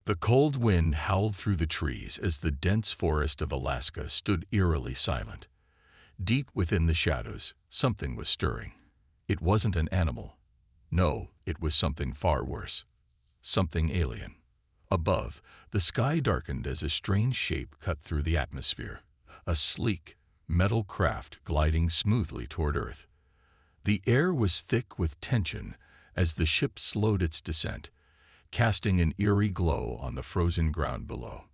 The cold wind howled through the trees as the dense forest of Alaska stood eerily silent. Deep within the shadows, something was stirring. It wasn't an animal. No, it was something far worse. Something alien. Above, the sky darkened as a strange shape cut through the atmosphere. A sleek, metal craft gliding smoothly toward Earth. The air was thick with tension as the ship slowed its descent, casting an eerie glow on the frozen ground below.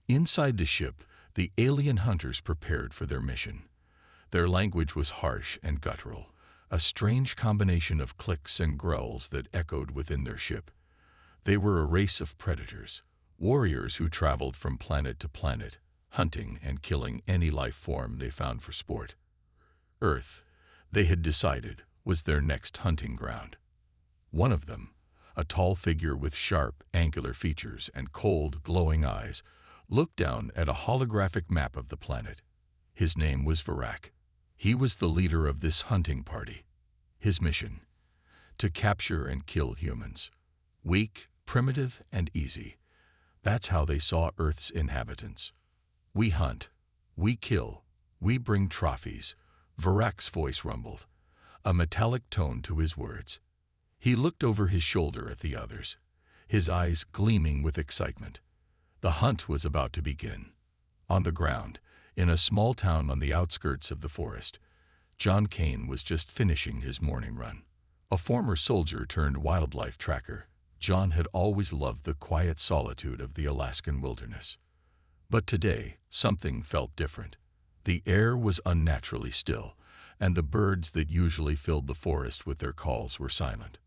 Inside the ship, the alien hunters prepared for their mission. Their language was harsh and guttural, a strange combination of clicks and growls that echoed within their ship. They were a race of predators, warriors who traveled from planet to planet, hunting and killing any life form they found for sport. Earth, they had decided, was their next hunting ground. One of them, a tall figure with sharp, angular features and cold, glowing eyes, looked down at a holographic map of the planet. His name was Varak. He was the leader of this hunting party. His mission: to capture and kill humans. Weak, primitive, and easy. That's how they saw Earth's inhabitants. We hunt. We kill. We bring trophies. Varak's voice rumbled, a metallic tone to his words. He looked over his shoulder at the others, his eyes gleaming with excitement. The hunt was about to begin. On the ground, in a small town on the outskirts of the forest, John Kane was just finishing his morning run. A former soldier turned wildlife tracker, John had always loved the quiet solitude of the Alaskan wilderness. But today, something felt different. The air was unnaturally still, and the birds that usually filled the forest with their calls were silent.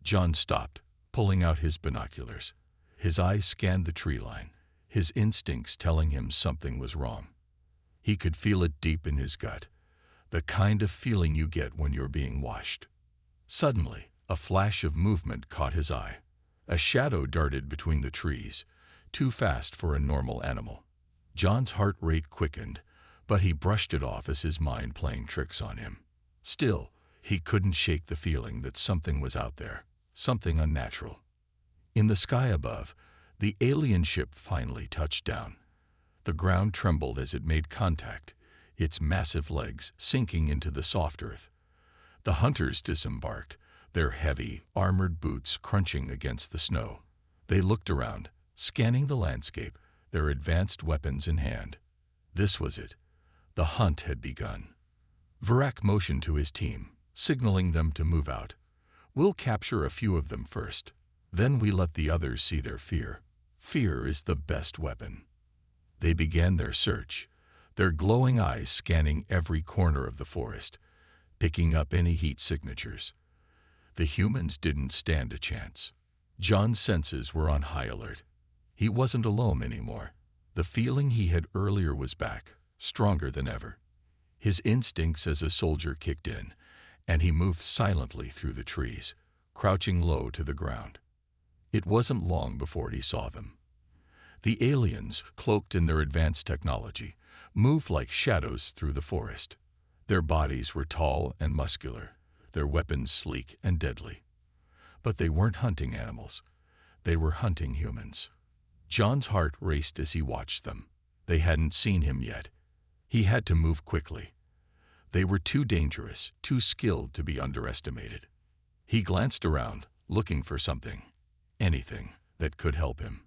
John stopped, pulling out his binoculars. His eyes scanned the tree line, his instincts telling him something was wrong. He could feel it deep in his gut, the kind of feeling you get when you're being watched. Suddenly, a flash of movement caught his eye. A shadow darted between the trees, too fast for a normal animal. John's heart rate quickened, but he brushed it off as his mind playing tricks on him. Still, he couldn't shake the feeling that something was out there. Something unnatural. In the sky above, the alien ship finally touched down. The ground trembled as it made contact, its massive legs sinking into the soft earth. The hunters disembarked, their heavy, armored boots crunching against the snow. They looked around, scanning the landscape, their advanced weapons in hand. This was it. The hunt had begun. Varak motioned to his team, signaling them to move out. We'll capture a few of them first. Then we let the others see their fear. Fear is the best weapon. They began their search, their glowing eyes scanning every corner of the forest, picking up any heat signatures. The humans didn't stand a chance. John's senses were on high alert. He wasn't alone anymore. The feeling he had earlier was back, stronger than ever. His instincts as a soldier kicked in, and he moved silently through the trees, crouching low to the ground. It wasn't long before he saw them. The aliens, cloaked in their advanced technology, moved like shadows through the forest. Their bodies were tall and muscular, their weapons sleek and deadly. But they weren't hunting animals. They were hunting humans. John's heart raced as he watched them. They hadn't seen him yet. He had to move quickly. They were too dangerous, too skilled to be underestimated. He glanced around, looking for something, anything, that could help him.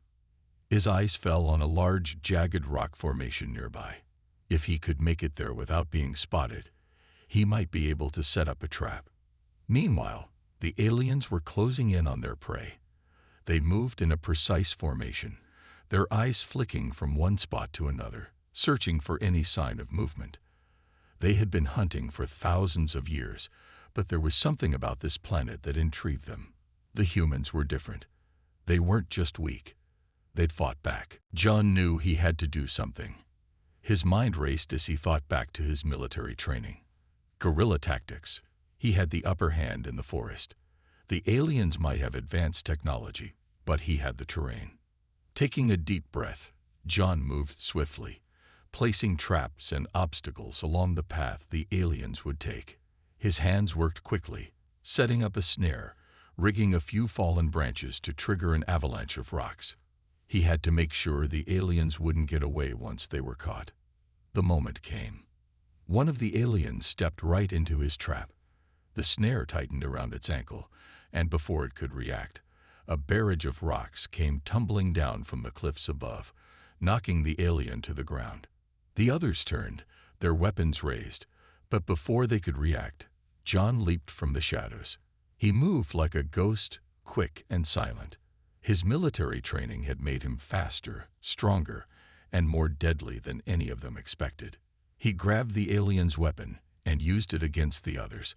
His eyes fell on a large, jagged rock formation nearby. If he could make it there without being spotted, he might be able to set up a trap. Meanwhile, the aliens were closing in on their prey. They moved in a precise formation, their eyes flicking from one spot to another, searching for any sign of movement. They had been hunting for thousands of years, but there was something about this planet that intrigued them. The humans were different. They weren't just weak. They'd fought back. John knew he had to do something. His mind raced as he thought back to his military training. Guerrilla tactics. He had the upper hand in the forest. The aliens might have advanced technology, but he had the terrain. Taking a deep breath, John moved swiftly, placing traps and obstacles along the path the aliens would take. His hands worked quickly, setting up a snare, rigging a few fallen branches to trigger an avalanche of rocks. He had to make sure the aliens wouldn't get away once they were caught. The moment came. One of the aliens stepped right into his trap. The snare tightened around its ankle, and before it could react, a barrage of rocks came tumbling down from the cliffs above, knocking the alien to the ground. The others turned, their weapons raised, but before they could react, John leaped from the shadows. He moved like a ghost, quick and silent. His military training had made him faster, stronger, and more deadly than any of them expected. He grabbed the alien's weapon and used it against the others,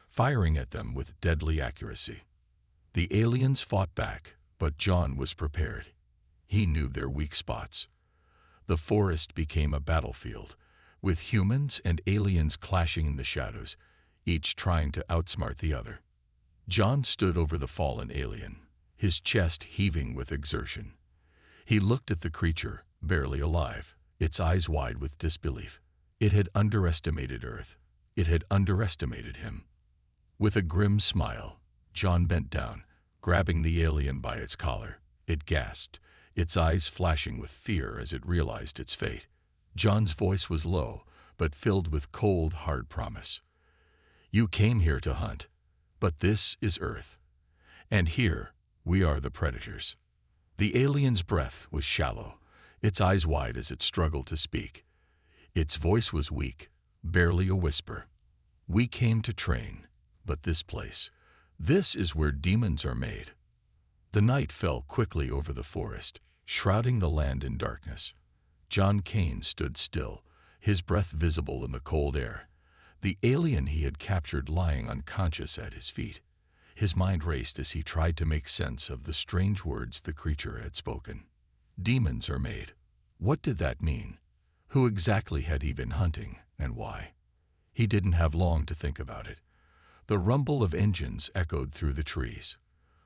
firing at them with deadly accuracy. The aliens fought back, but John was prepared. He knew their weak spots. The forest became a battlefield, with humans and aliens clashing in the shadows, each trying to outsmart the other. John stood over the fallen alien, his chest heaving with exertion. He looked at the creature, barely alive, its eyes wide with disbelief. It had underestimated Earth. It had underestimated him. With a grim smile, John bent down, grabbing the alien by its collar. It gasped, its eyes flashing with fear as it realized its fate. John's voice was low, but filled with cold, hard promise. "You came here to hunt, but this is Earth. And here, we are the predators." The alien's breath was shallow, its eyes wide as it struggled to speak. Its voice was weak, barely a whisper. "We came to train, but this place, this is where demons are made." The night fell quickly over the forest, shrouding the land in darkness. John Kane stood still, his breath visible in the cold air, the alien he had captured lying unconscious at his feet. His mind raced as he tried to make sense of the strange words the creature had spoken. Demons are made. What did that mean? Who exactly had he been hunting, and why? He didn't have long to think about it. The rumble of engines echoed through the trees.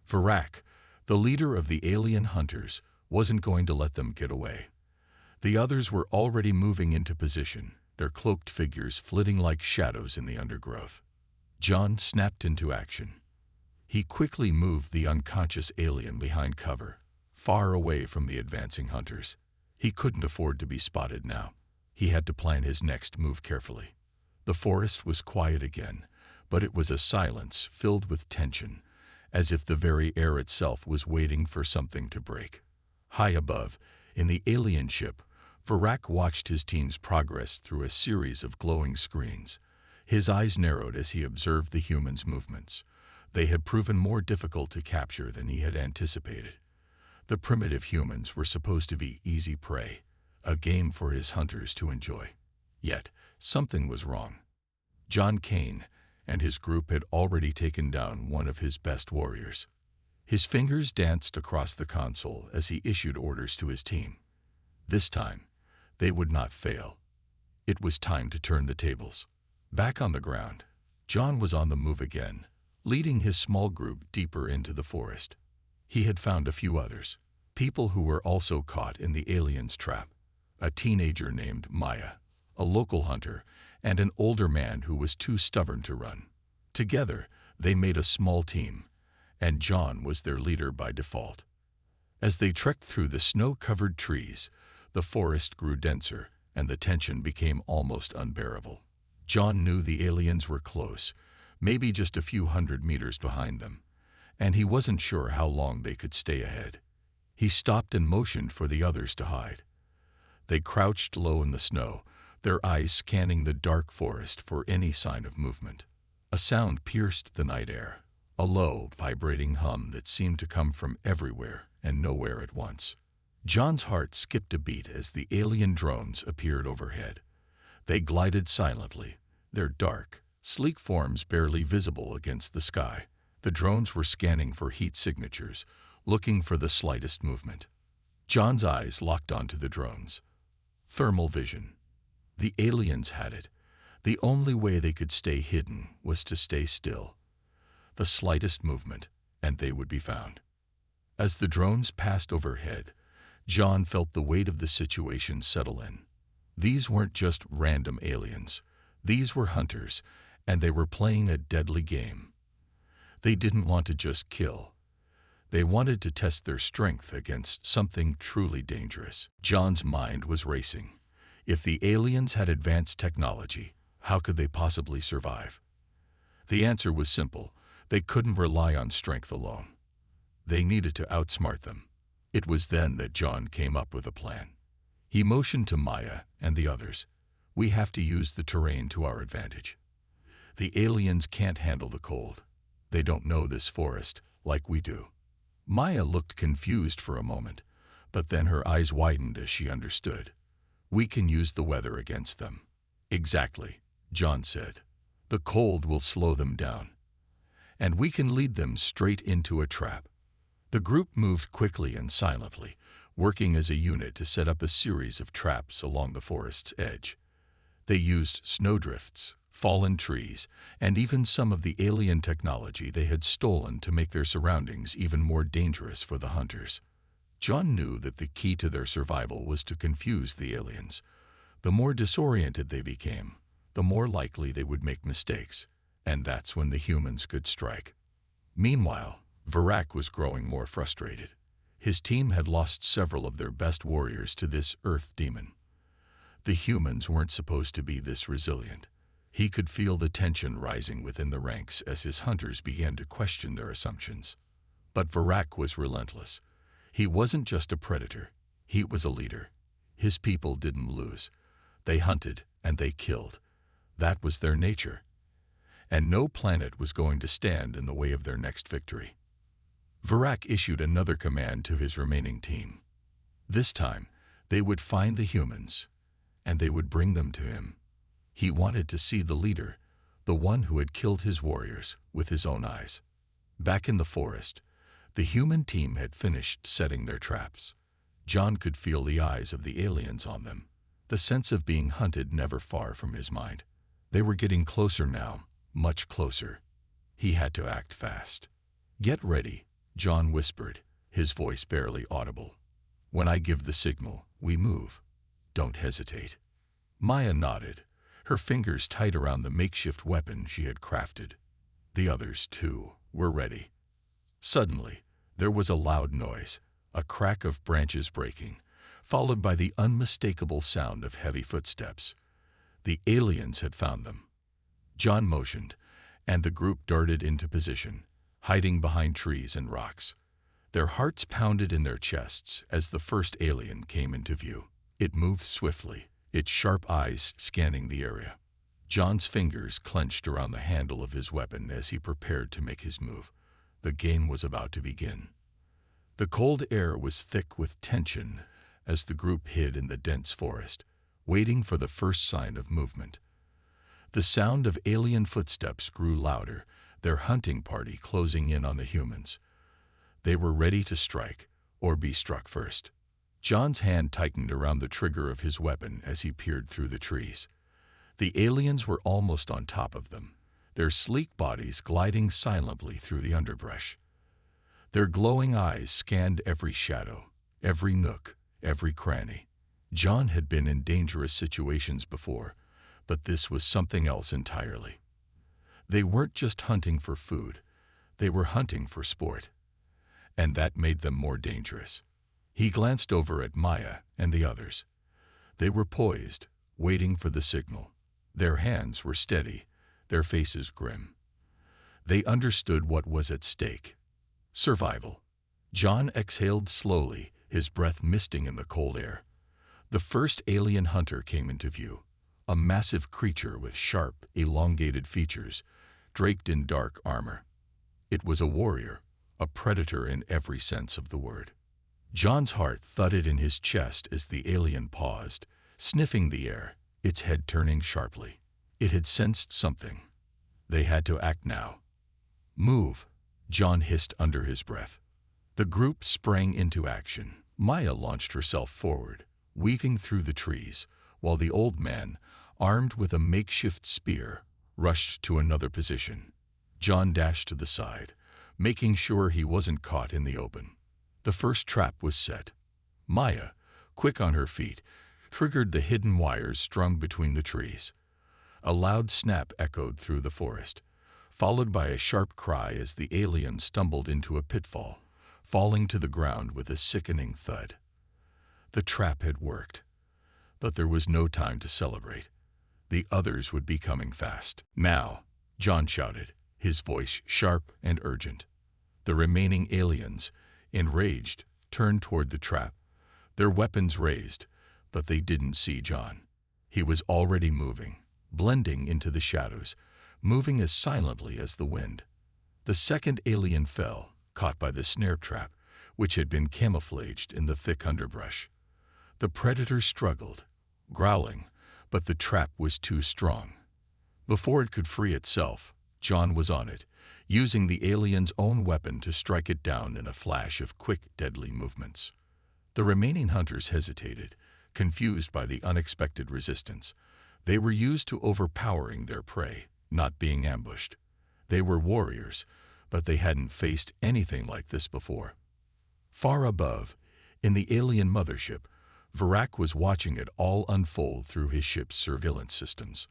Varak, the leader of the alien hunters, wasn't going to let them get away. The others were already moving into position, their cloaked figures flitting like shadows in the undergrowth. John snapped into action. He quickly moved the unconscious alien behind cover, far away from the advancing hunters. He couldn't afford to be spotted now. He had to plan his next move carefully. The forest was quiet again, but it was a silence filled with tension, as if the very air itself was waiting for something to break. High above, in the alien ship, Varak watched his team's progress through a series of glowing screens. His eyes narrowed as he observed the humans' movements. They had proven more difficult to capture than he had anticipated. The primitive humans were supposed to be easy prey, a game for his hunters to enjoy. Yet, something was wrong. John Kane and his group had already taken down one of his best warriors. His fingers danced across the console as he issued orders to his team. This time, they would not fail. It was time to turn the tables. Back on the ground, John was on the move again, leading his small group deeper into the forest. He had found a few others, people who were also caught in the alien's trap. A teenager named Maya, a local hunter, and an older man who was too stubborn to run. Together, they made a small team, and John was their leader by default. As they trekked through the snow-covered trees, the forest grew denser, and the tension became almost unbearable. John knew the aliens were close, maybe just a few hundred meters behind them, and he wasn't sure how long they could stay ahead. He stopped and motioned for the others to hide. They crouched low in the snow, their eyes scanning the dark forest for any sign of movement. A sound pierced the night air, a low, vibrating hum that seemed to come from everywhere and nowhere at once. John's heart skipped a beat as the alien drones appeared overhead. They glided silently, their dark, sleek forms barely visible against the sky. The drones were scanning for heat signatures, looking for the slightest movement. John's eyes locked onto the drones. Thermal vision. The aliens had it. The only way they could stay hidden was to stay still. The slightest movement, and they would be found. As the drones passed overhead, John felt the weight of the situation settle in. These weren't just random aliens. These were hunters, and they were playing a deadly game. They didn't want to just kill. They wanted to test their strength against something truly dangerous. John's mind was racing. If the aliens had advanced technology, how could they possibly survive? The answer was simple. They couldn't rely on strength alone. They needed to outsmart them. It was then that John came up with a plan. He motioned to Maya and the others. We have to use the terrain to our advantage. The aliens can't handle the cold. They don't know this forest like we do. Maya looked confused for a moment, but then her eyes widened as she understood. We can use the weather against them. Exactly, John said. The cold will slow them down, and we can lead them straight into a trap. The group moved quickly and silently, working as a unit to set up a series of traps along the forest's edge. They used snowdrifts, fallen trees, and even some of the alien technology they had stolen to make their surroundings even more dangerous for the hunters. John knew that the key to their survival was to confuse the aliens. The more disoriented they became, the more likely they would make mistakes, and that's when the humans could strike. Meanwhile, Varak was growing more frustrated. His team had lost several of their best warriors to this earth demon. The humans weren't supposed to be this resilient. He could feel the tension rising within the ranks as his hunters began to question their assumptions. But Varak was relentless. He wasn't just a predator. He was a leader. His people didn't lose. They hunted and they killed. That was their nature. And no planet was going to stand in the way of their next victory. Varak issued another command to his remaining team. This time, they would find the humans, and they would bring them to him. He wanted to see the leader, the one who had killed his warriors, with his own eyes. Back in the forest, the human team had finished setting their traps. John could feel the eyes of the aliens on them, the sense of being hunted never far from his mind. They were getting closer now, much closer. He had to act fast. "Get ready," John whispered, his voice barely audible. "When I give the signal, we move. Don't hesitate." Maya nodded, her fingers tight around the makeshift weapon she had crafted. The others, too, were ready. Suddenly, there was a loud noise, a crack of branches breaking, followed by the unmistakable sound of heavy footsteps. The aliens had found them. John motioned, and the group darted into position, hiding behind trees and rocks. Their hearts pounded in their chests as the first alien came into view. It moved swiftly, its sharp eyes scanning the area. John's fingers clenched around the handle of his weapon as he prepared to make his move. The game was about to begin. The cold air was thick with tension as the group hid in the dense forest, waiting for the first sign of movement. The sound of alien footsteps grew louder, their hunting party closing in on the humans. They were ready to strike, or be struck first. John's hand tightened around the trigger of his weapon as he peered through the trees. The aliens were almost on top of them, their sleek bodies gliding silently through the underbrush. Their glowing eyes scanned every shadow, every nook, every cranny. John had been in dangerous situations before, but this was something else entirely. They weren't just hunting for food, they were hunting for sport. And that made them more dangerous. He glanced over at Maya and the others. They were poised, waiting for the signal. Their hands were steady, their faces grim. They understood what was at stake. Survival. John exhaled slowly, his breath misting in the cold air. The first alien hunter came into view, a massive creature with sharp, elongated features, draped in dark armor. It was a warrior, a predator in every sense of the word. John's heart thudded in his chest as the alien paused, sniffing the air, its head turning sharply. It had sensed something. They had to act now. "Move," John hissed under his breath. The group sprang into action. Maya launched herself forward, weaving through the trees, while the old man, armed with a makeshift spear, rushed to another position. John dashed to the side, making sure he wasn't caught in the open. The first trap was set. Maya, quick on her feet, triggered the hidden wires strung between the trees. A loud snap echoed through the forest, followed by a sharp cry as the alien stumbled into a pitfall, falling to the ground with a sickening thud. The trap had worked, but there was no time to celebrate. The others would be coming fast. "Now," John shouted, his voice sharp and urgent. The remaining aliens, enraged, turned toward the trap, their weapons raised, but they didn't see John. He was already moving, blending into the shadows, moving as silently as the wind. The second alien fell, caught by the snare trap, which had been camouflaged in the thick underbrush. The predator struggled, growling, but the trap was too strong. Before it could free itself, John was on it, using the alien's own weapon to strike it down in a flash of quick, deadly movements. The remaining hunters hesitated, confused by the unexpected resistance. They were used to overpowering their prey, not being ambushed. They were warriors, but they hadn't faced anything like this before. Far above, in the alien mothership, Varak was watching it all unfold through his ship's surveillance systems.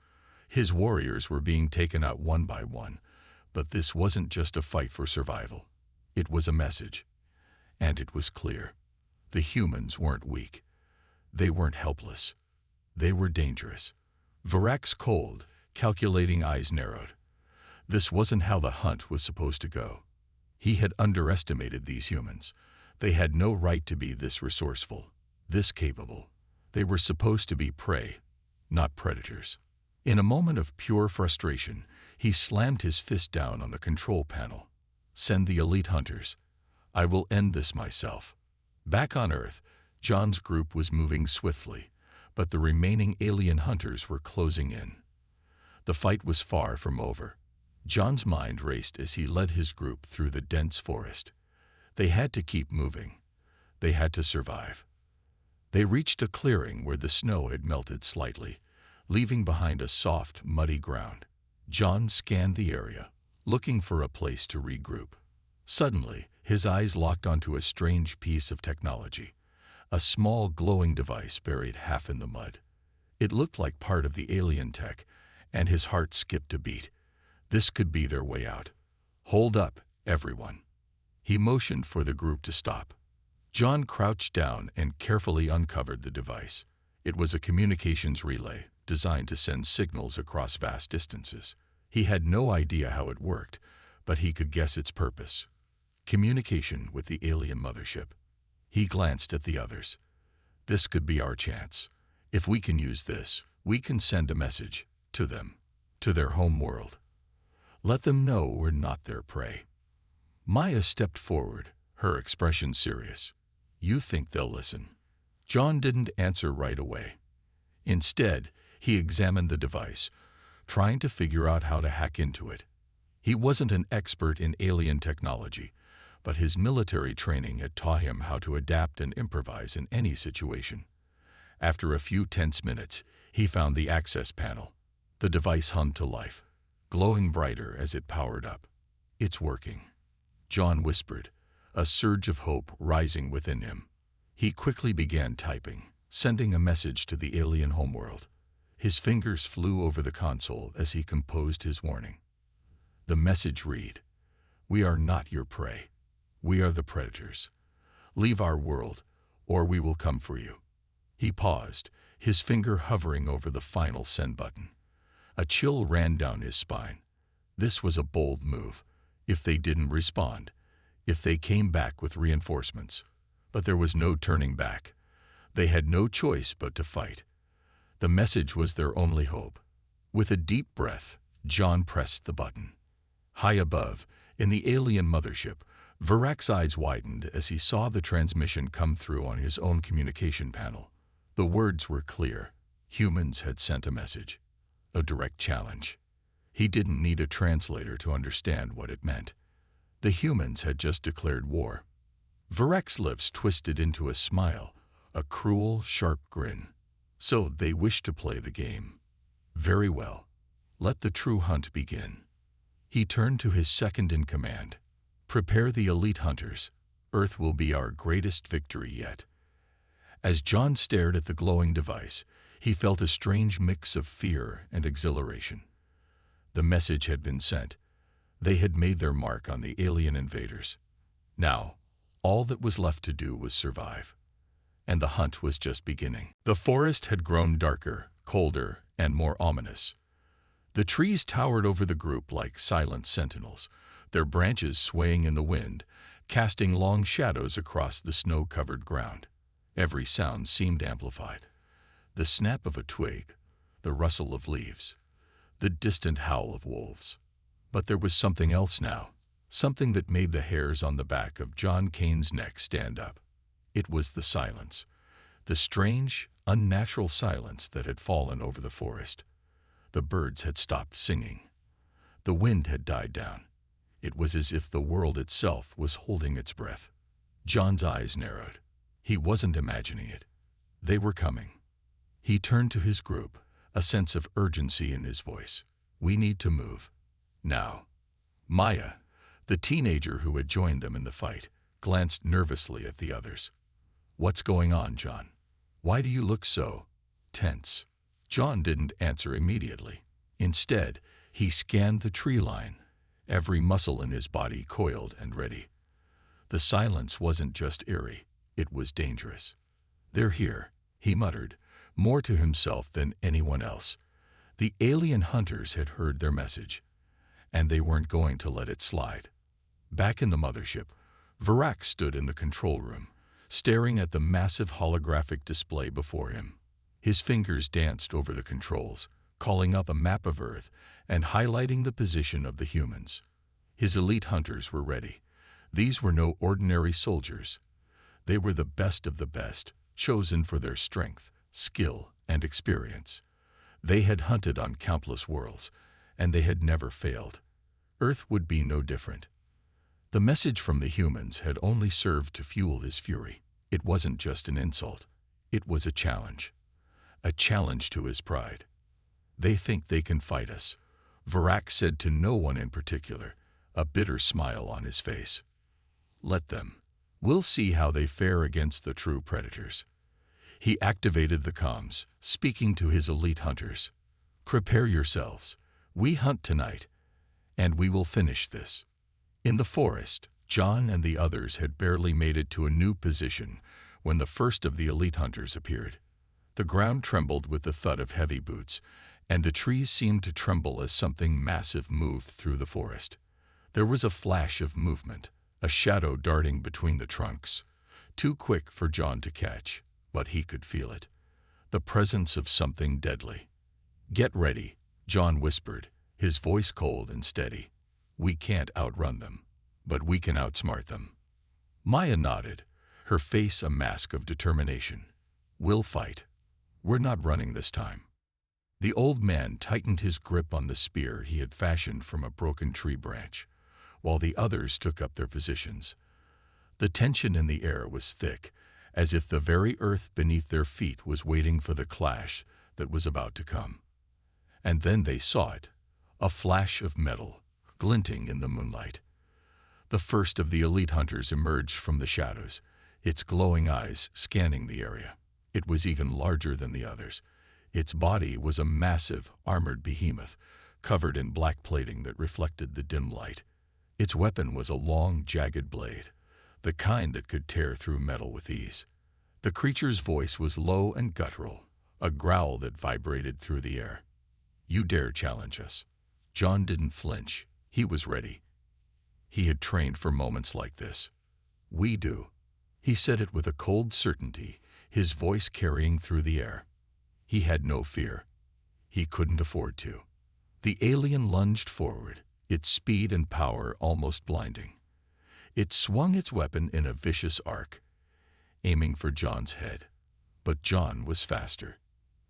His warriors were being taken out one by one, but this wasn't just a fight for survival. It was a message, and it was clear. The humans weren't weak. They weren't helpless. They were dangerous. Varak's cold, calculating eyes narrowed. This wasn't how the hunt was supposed to go. He had underestimated these humans. They had no right to be this resourceful, this capable. They were supposed to be prey, not predators. In a moment of pure frustration, he slammed his fist down on the control panel. "Send the elite hunters. I will end this myself." Back on Earth, John's group was moving swiftly, but the remaining alien hunters were closing in. The fight was far from over. John's mind raced as he led his group through the dense forest. They had to keep moving. They had to survive. They reached a clearing where the snow had melted slightly, leaving behind a soft, muddy ground. John scanned the area, looking for a place to regroup. Suddenly, his eyes locked onto a strange piece of technology, a small glowing device buried half in the mud. It looked like part of the alien tech, and his heart skipped a beat. This could be their way out. "Hold up, everyone." He motioned for the group to stop. John crouched down and carefully uncovered the device. It was a communications relay designed to send signals across vast distances. He had no idea how it worked, but he could guess its purpose: communication with the alien mothership. He glanced at the others. "This could be our chance. If we can use this, we can send a message to them, to their home world. Let them know we're not their prey." Maya stepped forward, her expression serious. "You think they'll listen?" John didn't answer right away. Instead, he examined the device, trying to figure out how to hack into it. He wasn't an expert in alien technology, but his military training had taught him how to adapt and improvise in any situation. After a few tense minutes, he found the access panel. The device hummed to life, glowing brighter as it powered up. "It's working," John whispered, a surge of hope rising within him. He quickly began typing, sending a message to the alien homeworld. His fingers flew over the console as he composed his warning. The message read, "We are not your prey. We are the predators. Leave our world, or we will come for you." He paused, his finger hovering over the final send button. A chill ran down his spine. This was a bold move. If they didn't respond, if they came back with reinforcements. But there was no turning back. They had no choice but to fight. The message was their only hope. With a deep breath, John pressed the button. High above, in the alien mothership, Varak's eyes widened as he saw the transmission come through on his own communication panel. The words were clear. Humans had sent a message. A direct challenge. He didn't need a translator to understand what it meant. The humans had just declared war. Varak's lips twisted into a smile, a cruel, sharp grin. So they wished to play the game. Very well. Let the true hunt begin. He turned to his second-in-command. "Prepare the elite hunters. Earth will be our greatest victory yet." As John stared at the glowing device, he felt a strange mix of fear and exhilaration. The message had been sent. They had made their mark on the alien invaders. Now, All that was left to do was survive. And the hunt was just beginning. The forest had grown darker, colder, and more ominous. The trees towered over the group like silent sentinels, their branches swaying in the wind, casting long shadows across the snow-covered ground. Every sound seemed amplified. The snap of a twig, the rustle of leaves, the distant howl of wolves. But there was something else now, something that made the hairs on the back of John Kane's neck stand up. It was the silence, the strange, unnatural silence that had fallen over the forest. The birds had stopped singing. The wind had died down. It was as if the world itself was holding its breath. John's eyes narrowed. He wasn't imagining it. They were coming. He turned to his group, a sense of urgency in his voice. We need to move. Now. Maya, the teenager who had joined them in the fight, glanced nervously at the others. What's going on, John? Why do you look so tense? John didn't answer immediately. Instead, he scanned the tree line, every muscle in his body coiled and ready. The silence wasn't just eerie, it was dangerous. They're here, he muttered, more to himself than anyone else. The alien hunters had heard their message, and they weren't going to let it slide. Back in the mothership, Varak stood in the control room, staring at the massive holographic display before him. His fingers danced over the controls, calling up a map of Earth and highlighting the position of the humans. His elite hunters were ready. These were no ordinary soldiers. They were the best of the best, chosen for their strength, skill, and experience. They had hunted on countless worlds, and they had never failed. Earth would be no different. The message from the humans had only served to fuel his fury. It wasn't just an insult. It was a challenge to his pride. They think they can fight us, Varak said to no one in particular, a bitter smile on his face. Let them. We'll see how they fare against the true predators. He activated the comms, speaking to his elite hunters. Prepare yourselves. We hunt tonight, and we will finish this. In the forest, John and the others had barely made it to a new position when the first of the elite hunters appeared. The ground trembled with the thud of heavy boots, and the trees seemed to tremble as something massive moved through the forest. There was a flash of movement, a shadow darting between the trunks, too quick for John to catch, but he could feel it. The presence of something deadly. Get ready, John whispered, his voice cold and steady. We can't outrun them, but we can outsmart them. Maya nodded, her face a mask of determination. We'll fight. We're not running this time. The old man tightened his grip on the spear he had fashioned from a broken tree branch, while the others took up their positions. The tension in the air was thick, as if the very earth beneath their feet was waiting for the clash that was about to come. And then they saw it, a flash of metal, glinting in the moonlight. The first of the elite hunters emerged from the shadows, its glowing eyes scanning the area. It was even larger than the others. Its body was a massive, armored behemoth, covered in black plating that reflected the dim light. Its weapon was a long, jagged blade, the kind that could tear through metal with ease. The creature's voice was low and guttural, a growl that vibrated through the air. You dare challenge us? John didn't flinch. He was ready. He had trained for moments like this. We do. He said it with a cold certainty, his voice carrying through the air. He had no fear. He couldn't afford to. The alien lunged forward, its speed and power almost blinding. It swung its weapon in a vicious arc, aiming for John's head. But John was faster.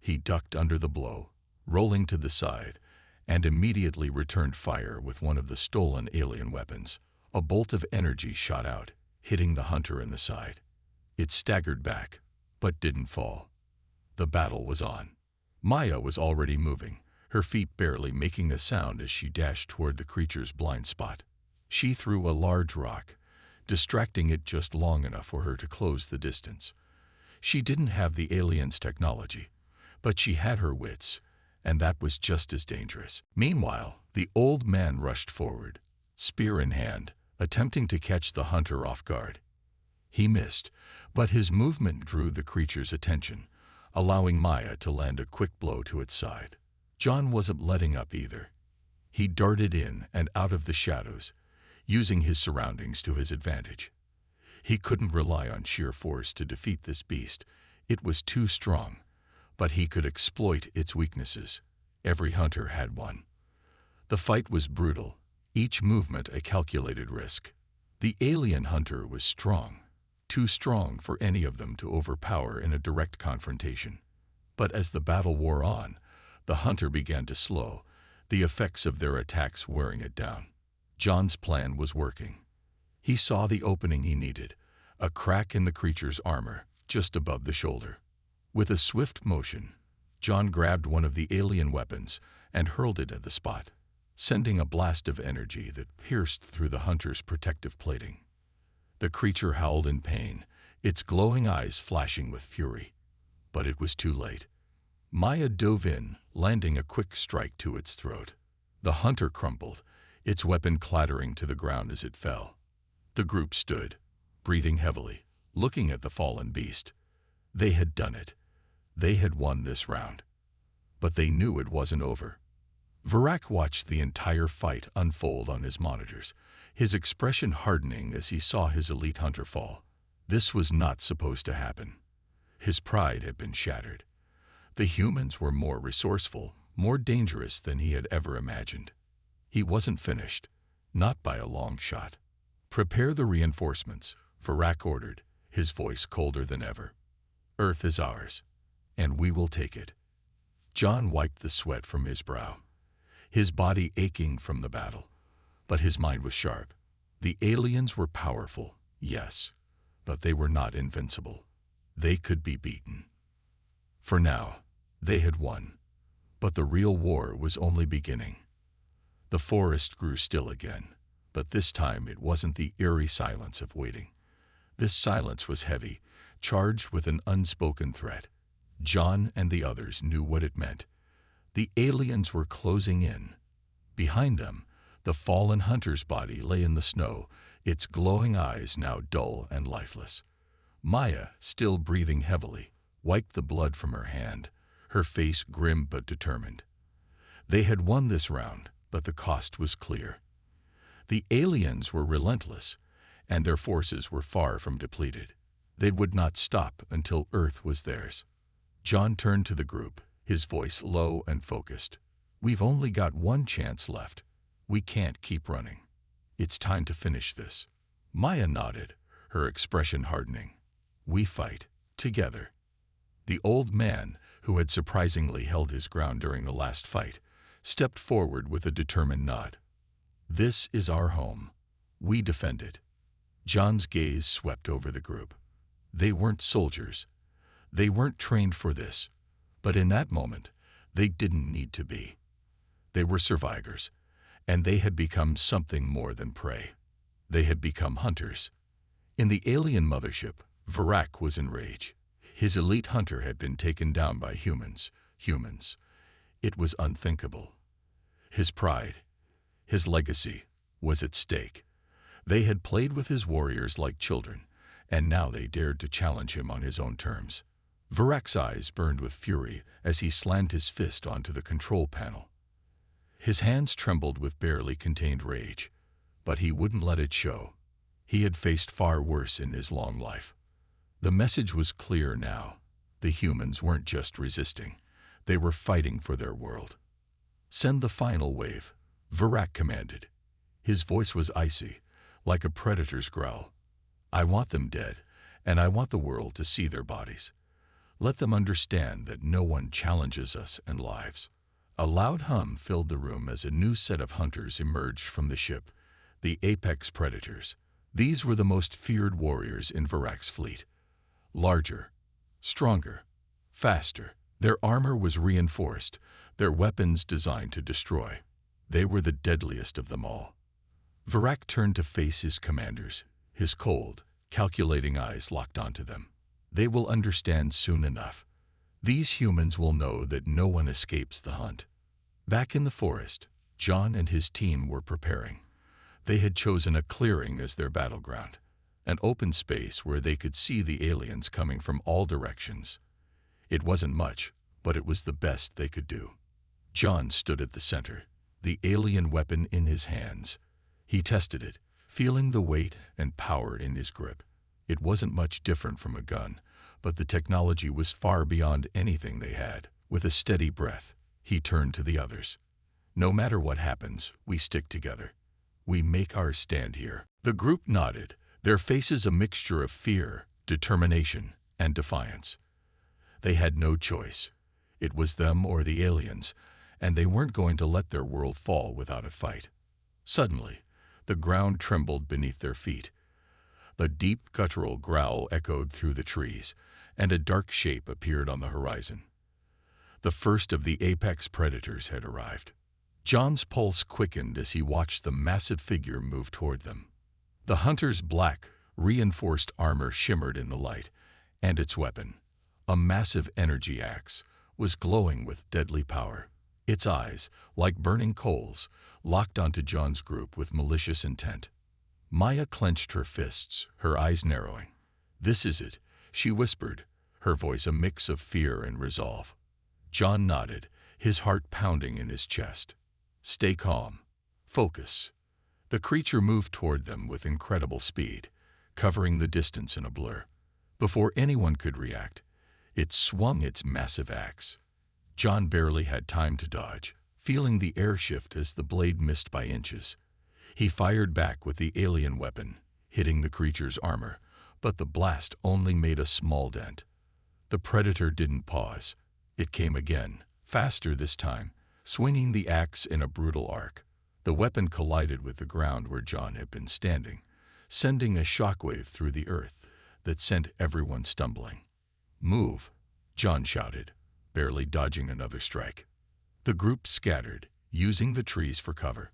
He ducked under the blow, rolling to the side, and immediately returned fire with one of the stolen alien weapons. A bolt of energy shot out, hitting the hunter in the side. It staggered back, but didn't fall. The battle was on. Maya was already moving, her feet barely making a sound as she dashed toward the creature's blind spot. She threw a large rock, distracting it just long enough for her to close the distance. She didn't have the alien's technology, but she had her wits, and that was just as dangerous. Meanwhile, the old man rushed forward, spear in hand, attempting to catch the hunter off guard. He missed, but his movement drew the creature's attention, allowing Maya to land a quick blow to its side. John wasn't letting up either. He darted in and out of the shadows, using his surroundings to his advantage. He couldn't rely on sheer force to defeat this beast. It was too strong, but he could exploit its weaknesses. Every hunter had one. The fight was brutal, each movement a calculated risk. The alien hunter was strong, too strong for any of them to overpower in a direct confrontation. But as the battle wore on, the hunter began to slow, the effects of their attacks wearing it down. John's plan was working. He saw the opening he needed, a crack in the creature's armor, just above the shoulder. With a swift motion, John grabbed one of the alien weapons and hurled it at the spot, sending a blast of energy that pierced through the hunter's protective plating. The creature howled in pain, its glowing eyes flashing with fury. But it was too late. Maya dove in, landing a quick strike to its throat. The hunter crumpled, its weapon clattering to the ground as it fell. The group stood, breathing heavily, looking at the fallen beast. They had done it. They had won this round. But they knew it wasn't over. Varak watched the entire fight unfold on his monitors, his expression hardening as he saw his elite hunter fall. This was not supposed to happen. His pride had been shattered. The humans were more resourceful, more dangerous than he had ever imagined. He wasn't finished, not by a long shot. "Prepare the reinforcements," Varak ordered, his voice colder than ever. "Earth is ours, and we will take it." John wiped the sweat from his brow, his body aching from the battle. But his mind was sharp. The aliens were powerful, yes, but they were not invincible. They could be beaten. For now, they had won. But the real war was only beginning. The forest grew still again, but this time it wasn't the eerie silence of waiting. This silence was heavy, charged with an unspoken threat. John and the others knew what it meant. The aliens were closing in. Behind them, the fallen hunter's body lay in the snow, its glowing eyes now dull and lifeless. Maya, still breathing heavily, wiped the blood from her hand, her face grim but determined. They had won this round, but the cost was clear. The aliens were relentless, and their forces were far from depleted. They would not stop until Earth was theirs. John turned to the group, his voice low and focused. "We've only got one chance left. We can't keep running. It's time to finish this." Maya nodded, her expression hardening. "We fight, together." The old man, who had surprisingly held his ground during the last fight, stepped forward with a determined nod. "This is our home. We defend it." John's gaze swept over the group. They weren't soldiers. They weren't trained for this. But in that moment, they didn't need to be. They were survivors, and they had become something more than prey. They had become hunters. In the alien mothership, Varak was in rage. His elite hunter had been taken down by humans. It was unthinkable. His pride, his legacy, was at stake. They had played with his warriors like children, and now they dared to challenge him on his own terms. Varak's eyes burned with fury as he slammed his fist onto the control panel. His hands trembled with barely contained rage, but he wouldn't let it show. He had faced far worse in his long life. The message was clear now. The humans weren't just resisting. They were fighting for their world. "Send the final wave," Varak commanded. His voice was icy, like a predator's growl. "I want them dead, and I want the world to see their bodies. Let them understand that no one challenges us and lives." A loud hum filled the room as a new set of hunters emerged from the ship, the apex predators. These were the most feared warriors in Varak's fleet. Larger, stronger, faster. Their armor was reinforced, their weapons designed to destroy. They were the deadliest of them all. Varak turned to face his commanders, his cold, calculating eyes locked onto them. They will understand soon enough. These humans will know that no one escapes the hunt. Back in the forest, John and his team were preparing. They had chosen a clearing as their battleground. an open space where they could see the aliens coming from all directions. It wasn't much, but it was the best they could do. John stood at the center, the alien weapon in his hands. He tested it, feeling the weight and power in his grip. It wasn't much different from a gun, but the technology was far beyond anything they had. With a steady breath, he turned to the others. "No matter what happens, we stick together. We make our stand here." The group nodded, their faces a mixture of fear, determination, and defiance. They had no choice. It was them or the aliens, and they weren't going to let their world fall without a fight. Suddenly, the ground trembled beneath their feet. A deep guttural growl echoed through the trees, and a dark shape appeared on the horizon. The first of the apex predators had arrived. John's pulse quickened as he watched the massive figure move toward them. The hunter's black, reinforced armor shimmered in the light, and its weapon, a massive energy axe, was glowing with deadly power. Its eyes, like burning coals, locked onto John's group with malicious intent. Maya clenched her fists, her eyes narrowing. "This is it," she whispered, her voice a mix of fear and resolve. John nodded, his heart pounding in his chest. "Stay calm. Focus." The creature moved toward them with incredible speed, covering the distance in a blur. Before anyone could react, it swung its massive axe. John barely had time to dodge, feeling the air shift as the blade missed by inches. He fired back with the alien weapon, hitting the creature's armor, but the blast only made a small dent. The predator didn't pause. It came again, faster this time, swinging the axe in a brutal arc. The weapon collided with the ground where John had been standing, sending a shockwave through the earth that sent everyone stumbling. "Move," John shouted, barely dodging another strike. The group scattered, using the trees for cover.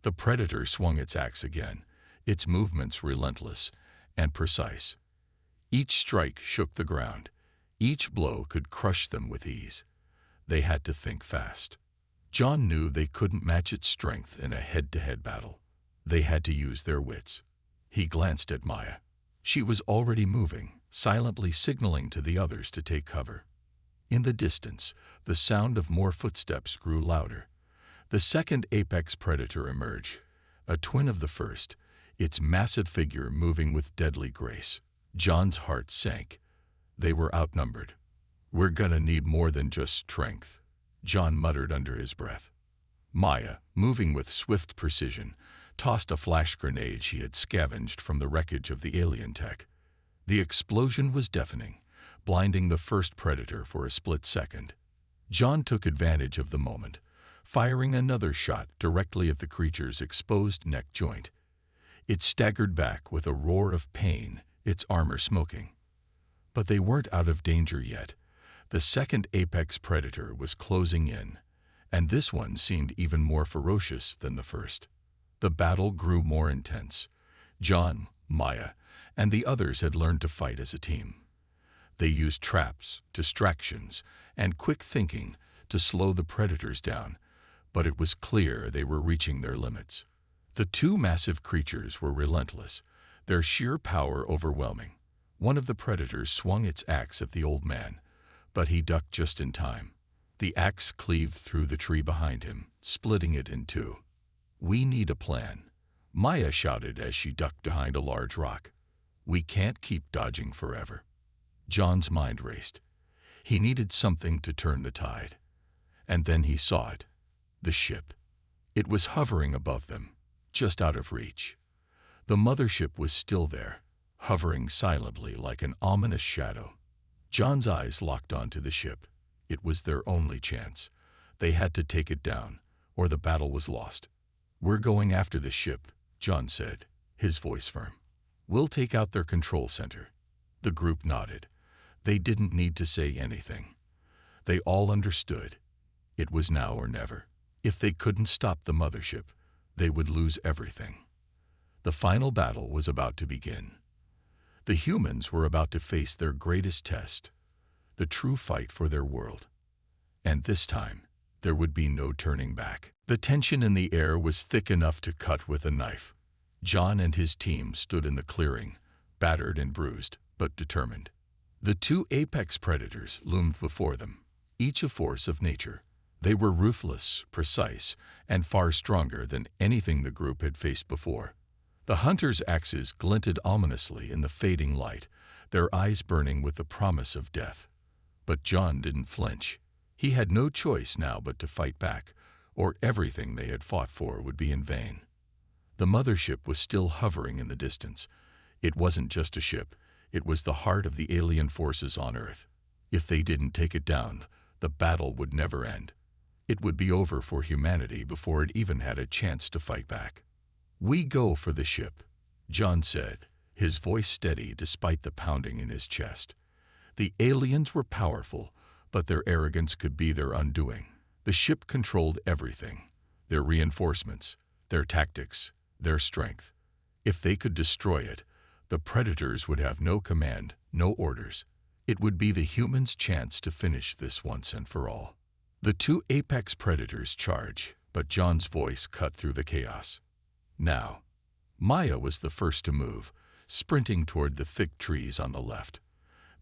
The predator swung its axe again, its movements relentless and precise. Each strike shook the ground. Each blow could crush them with ease. They had to think fast. John knew they couldn't match its strength in a head-to-head battle. They had to use their wits. He glanced at Maya. She was already moving, silently signaling to the others to take cover. In the distance, the sound of more footsteps grew louder. The second apex predator emerged, a twin of the first, its massive figure moving with deadly grace. John's heart sank. They were outnumbered. "We're gonna need more than just strength," John muttered under his breath. Maya, moving with swift precision, tossed a flash grenade she had scavenged from the wreckage of the alien tech. The explosion was deafening, blinding the first predator for a split second. John took advantage of the moment, firing another shot directly at the creature's exposed neck joint. It staggered back with a roar of pain, its armor smoking. But they weren't out of danger yet. The second apex predator was closing in, and this one seemed even more ferocious than the first. The battle grew more intense. John, Maya, and the others had learned to fight as a team. They used traps, distractions, and quick thinking to slow the predators down, but it was clear they were reaching their limits. The two massive creatures were relentless, their sheer power overwhelming. One of the predators swung its axe at the old man, but he ducked just in time. The axe cleaved through the tree behind him, splitting it in two. "We need a plan," Maya shouted as she ducked behind a large rock. "We can't keep dodging forever." John's mind raced. He needed something to turn the tide. And then he saw it. The ship. It was hovering above them, just out of reach. The mothership was still there, hovering silently like an ominous shadow. John's eyes locked onto the ship. It was their only chance. They had to take it down, or the battle was lost. "We're going after the ship," John said, his voice firm. "We'll take out their control center." The group nodded. They didn't need to say anything. They all understood. It was now or never. If they couldn't stop the mothership, they would lose everything. The final battle was about to begin. The humans were about to face their greatest test, the true fight for their world. And this time, there would be no turning back. The tension in the air was thick enough to cut with a knife. John and his team stood in the clearing, battered and bruised, but determined. The two apex predators loomed before them, each a force of nature. They were ruthless, precise, and far stronger than anything the group had faced before. The hunters' axes glinted ominously in the fading light, their eyes burning with the promise of death. But John didn't flinch. He had no choice now but to fight back, or everything they had fought for would be in vain. The mothership was still hovering in the distance. It wasn't just a ship, it was the heart of the alien forces on Earth. If they didn't take it down, the battle would never end. It would be over for humanity before it even had a chance to fight back. "We go for the ship," John said, his voice steady despite the pounding in his chest. The aliens were powerful, but their arrogance could be their undoing. The ship controlled everything, their reinforcements, their tactics, their strength. If they could destroy it, the predators would have no command, no orders. It would be the humans' chance to finish this once and for all. The two apex predators charge, but John's voice cut through the chaos. Now, Maya was the first to move, sprinting toward the thick trees on the left.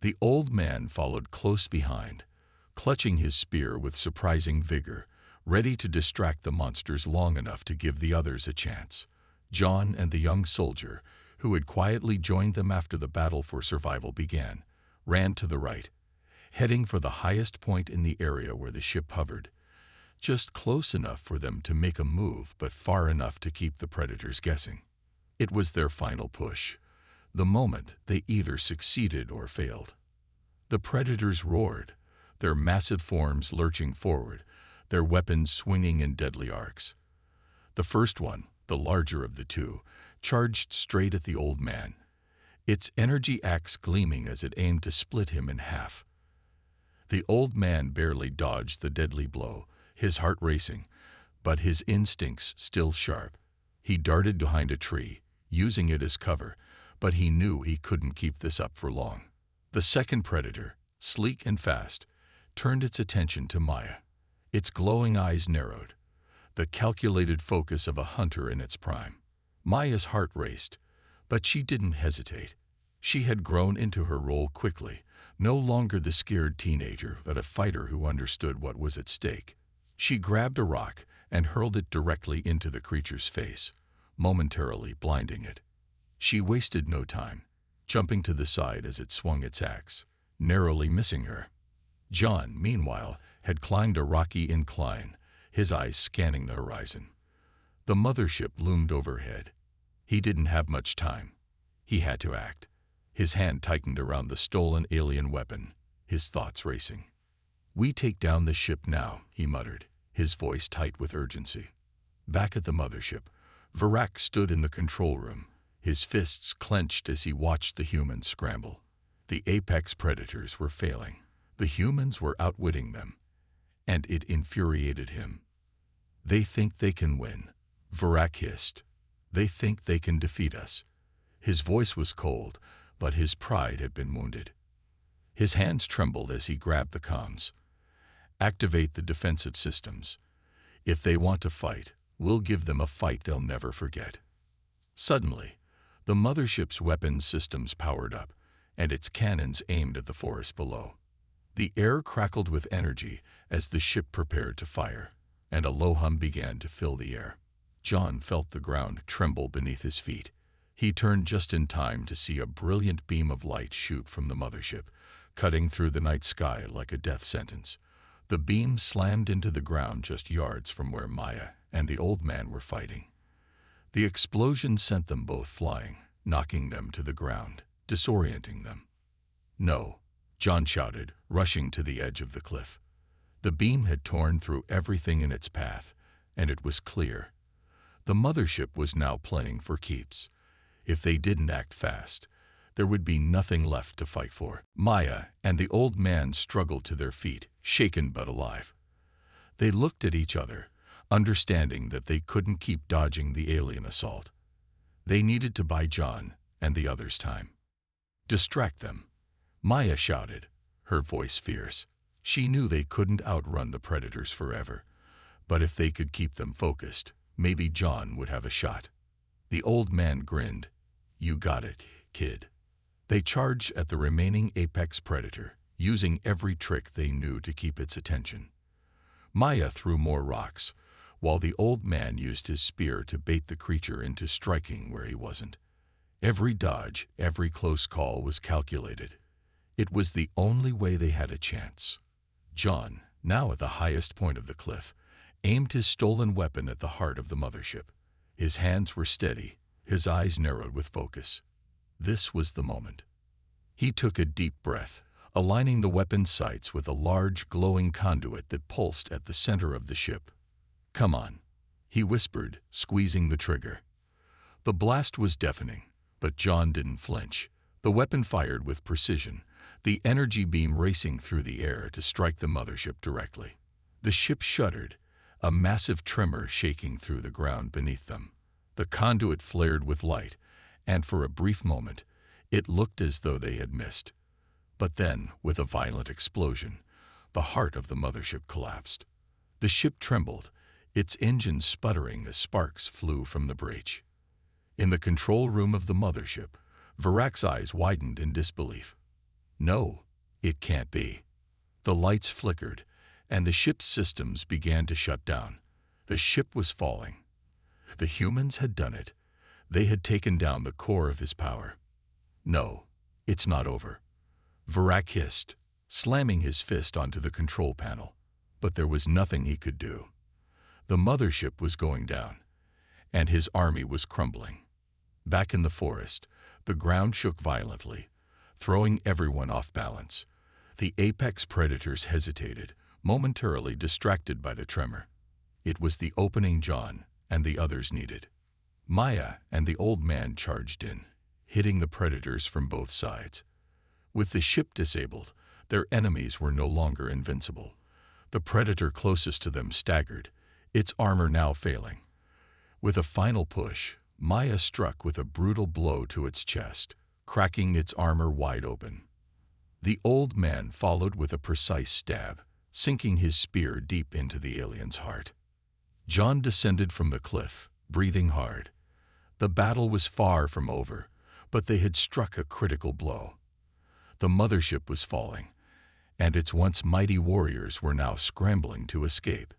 The old man followed close behind, clutching his spear with surprising vigor, ready to distract the monsters long enough to give the others a chance. John and the young soldier, who had quietly joined them after the battle for survival began, ran to the right, heading for the highest point in the area where the ship hovered, just close enough for them to make a move but far enough to keep the predators guessing. It was their final push, the moment they either succeeded or failed. The predators roared, their massive forms lurching forward, their weapons swinging in deadly arcs. The first one, the larger of the two, charged straight at the old man, its energy axe gleaming as it aimed to split him in half. The old man barely dodged the deadly blow, his heart racing, but his instincts still sharp. He darted behind a tree, using it as cover, but he knew he couldn't keep this up for long. The second predator, sleek and fast, turned its attention to Maya. Its glowing eyes narrowed, the calculated focus of a hunter in its prime. Maya's heart raced, but she didn't hesitate. She had grown into her role quickly, no longer the scared teenager, but a fighter who understood what was at stake. She grabbed a rock and hurled it directly into the creature's face, momentarily blinding it. She wasted no time, jumping to the side as it swung its axe, narrowly missing her. John, meanwhile, had climbed a rocky incline, his eyes scanning the horizon. The mothership loomed overhead. He didn't have much time. He had to act. His hand tightened around the stolen alien weapon, his thoughts racing. "We take down the ship now," he muttered, his voice tight with urgency. Back at the mothership, Varak stood in the control room, his fists clenched as he watched the humans scramble. The apex predators were failing. The humans were outwitting them, and it infuriated him. "They think they can win," Varak hissed. "They think they can defeat us." His voice was cold, but his pride had been wounded. His hands trembled as he grabbed the comms. "Activate the defensive systems. If they want to fight, we'll give them a fight they'll never forget." Suddenly, the mothership's weapons systems powered up, and its cannons aimed at the forest below. The air crackled with energy as the ship prepared to fire, and a low hum began to fill the air. John felt the ground tremble beneath his feet. He turned just in time to see a brilliant beam of light shoot from the mothership, cutting through the night sky like a death sentence. The beam slammed into the ground just yards from where Maya and the old man were fighting. The explosion sent them both flying, knocking them to the ground, disorienting them. "No," John shouted, rushing to the edge of the cliff. The beam had torn through everything in its path, and it was clear. The mothership was now playing for keeps. If they didn't act fast, there would be nothing left to fight for. Maya and the old man struggled to their feet, shaken but alive. They looked at each other, understanding that they couldn't keep dodging the alien assault. They needed to buy John and the others time. "Distract them," Maya shouted, her voice fierce. She knew they couldn't outrun the predators forever, but if they could keep them focused, maybe John would have a shot. The old man grinned. "You got it, kid." They charged at the remaining apex predator, using every trick they knew to keep its attention. Maya threw more rocks, while the old man used his spear to bait the creature into striking where he wasn't. Every dodge, every close call was calculated. It was the only way they had a chance. John, now at the highest point of the cliff, aimed his stolen weapon at the heart of the mothership. His hands were steady, his eyes narrowed with focus. This was the moment. He took a deep breath, aligning the weapon's sights with a large, glowing conduit that pulsed at the center of the ship. "Come on," he whispered, squeezing the trigger. The blast was deafening, but John didn't flinch. The weapon fired with precision, the energy beam racing through the air to strike the mothership directly. The ship shuddered, a massive tremor shaking through the ground beneath them. The conduit flared with light, and for a brief moment, it looked as though they had missed. But then, with a violent explosion, the heart of the mothership collapsed. The ship trembled, its engines sputtering as sparks flew from the breach. In the control room of the mothership, Varak's eyes widened in disbelief. No, it can't be. The lights flickered, and the ship's systems began to shut down. The ship was falling. The humans had done it. They had taken down the core of his power. No, it's not over. Varak hissed, slamming his fist onto the control panel. But there was nothing he could do. The mothership was going down, and his army was crumbling. Back in the forest, the ground shook violently, throwing everyone off balance. The apex predators hesitated, momentarily distracted by the tremor. It was the opening John and the others needed. Maya and the old man charged in, hitting the predators from both sides. With the ship disabled, their enemies were no longer invincible. The predator closest to them staggered, its armor now failing. With a final push, Maya struck with a brutal blow to its chest, cracking its armor wide open. The old man followed with a precise stab, sinking his spear deep into the alien's heart. John descended from the cliff, breathing hard. The battle was far from over, but they had struck a critical blow. The mothership was falling, and its once mighty warriors were now scrambling to escape.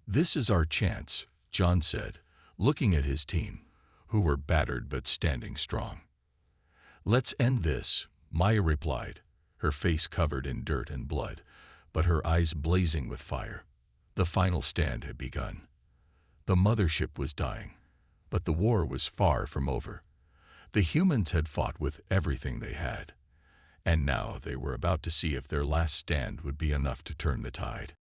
"This is our chance," John said, looking at his team, who were battered but standing strong. "Let's end this," Maya replied, her face covered in dirt and blood, but her eyes blazing with fire. The final stand had begun. The mothership was dying, but the war was far from over. The humans had fought with everything they had, and now they were about to see if their last stand would be enough to turn the tide.